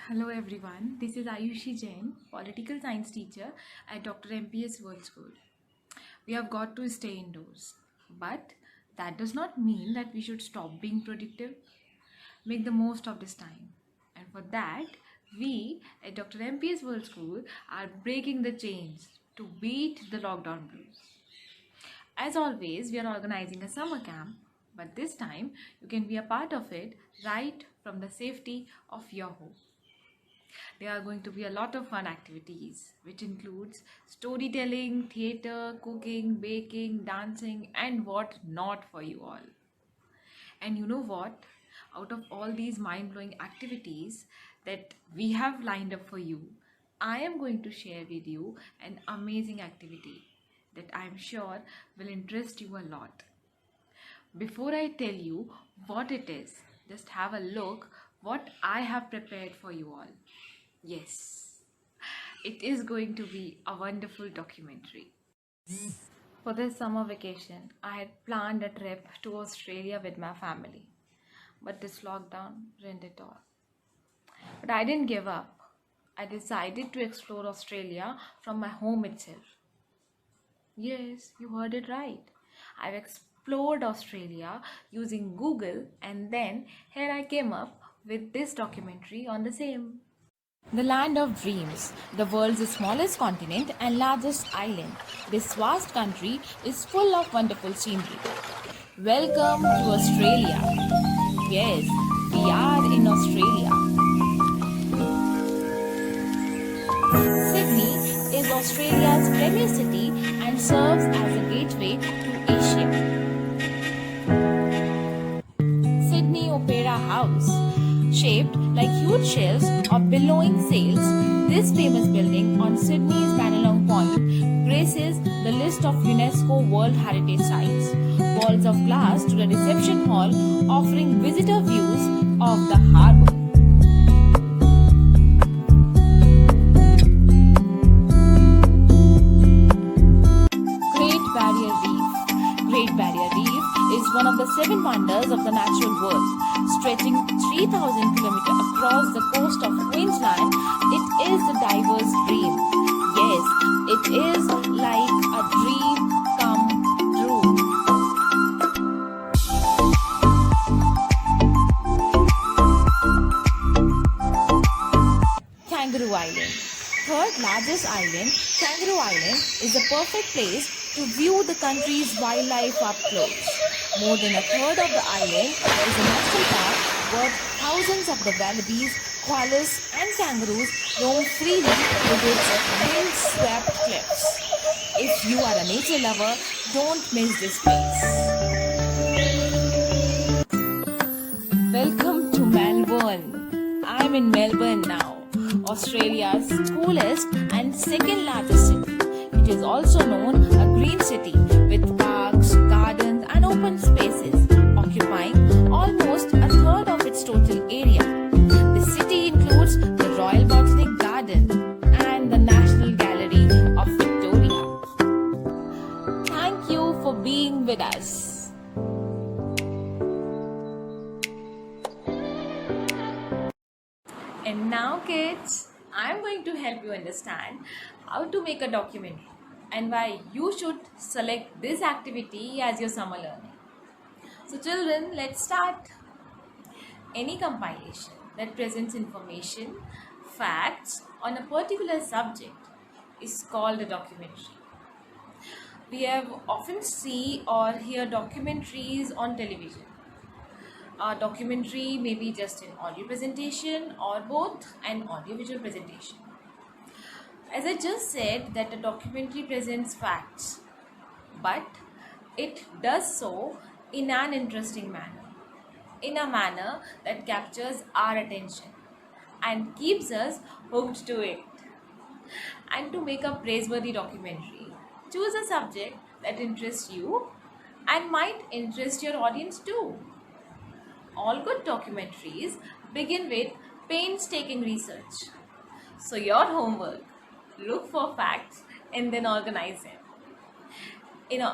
Hello everyone, this is Ayushi Jain, political science teacher at Dr. MPS World School. We have got to stay indoors, but that does not mean that we should stop being productive. Make the most of this time. And for that, we at Dr. MPS World School are breaking the chains to beat the lockdown blues. As always, we are organizing a summer camp, but this time you can be a part of it right from the safety of your home. There are going to be a lot of fun activities, which includes storytelling, theater, cooking, baking, dancing, and what not for you all. And you know what? Out of all these mind blowing activities that we have lined up for you, I am going to share with you an amazing activity that I am sure will interest you a lot. Before I tell you what it is, just have a look what I have prepared for you all. Yes, it is going to be a wonderful documentary. For this summer vacation, I had planned a trip to Australia with my family, but this lockdown ruined it all. But I didn't give up. I decided to explore Australia from my home itself. Yes, you heard it right. I've explored Australia using Google, and then here I came up with this documentary on the same. The land of dreams, the world's smallest continent and largest island. This vast country is full of wonderful scenery. Welcome to Australia. Yes, we are in Australia. Sydney is Australia's premier city and serves as a gateway to Asia. Sydney Opera House. Shaped like huge shells or billowing sails, this famous building on Sydney's Bennelong Point graces the list of UNESCO World Heritage Sites. Walls of glass to the reception hall offering visitor views of the harbour. Great Barrier Reef. Great Barrier Reef is one of the seven wonders of the natural world. Stretching 3,000 kilometers across the coast of Queensland, it is the diver's dream. Yes, it is like a dream come true. Kangaroo Island. Third largest island, Kangaroo Island is a perfect place to view the country's wildlife up close. More than a third of the island is a national park where thousands of the wallabies, koalas and kangaroos roam freely with its wind-swept cliffs. If you are a nature lover, don't miss this place. Welcome to Melbourne. I'm in Melbourne now, Australia's coolest and second largest city. It is also known a green city with parks, gardens and open spaces, occupying almost a third of its total area. The city includes the Royal Botanic Garden and the National Gallery of Victoria. Thank you for being with us. And now kids, I am going to help you understand how to make a documentary and why you should select this activity as your summer learning. So children, let's start. Any compilation that presents information, facts on a particular subject is called a documentary. We have often see or hear documentaries on television. A documentary may be just an audio presentation or both an audiovisual presentation. As I just said that a documentary presents facts, but it does so in an interesting manner, in a manner that captures our attention and keeps us hooked to it. And to make a praiseworthy documentary, choose a subject that interests you and might interest your audience too. All good documentaries begin with painstaking research. So your homework, look for facts and then organize them.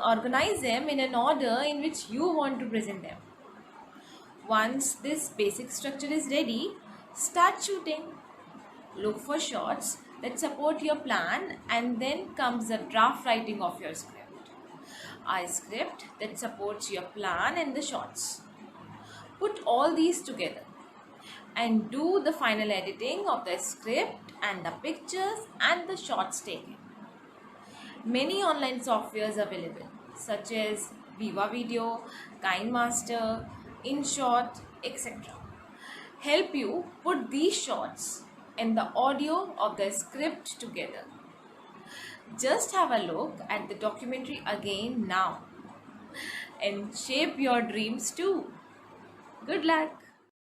Organize them in an order in which you want to present them. Once this basic structure is ready, start shooting. Look for shots that support your plan, and then comes the draft writing of your script. A script that supports your plan and the shots. Put all these together and do the final editing of the script and the pictures and the shots taken. Many online softwares available such as Viva Video, KineMaster, InShot, etc. help you put these shots and the audio of the script together. Just have a look at the documentary again now and shape your dreams too. Good luck!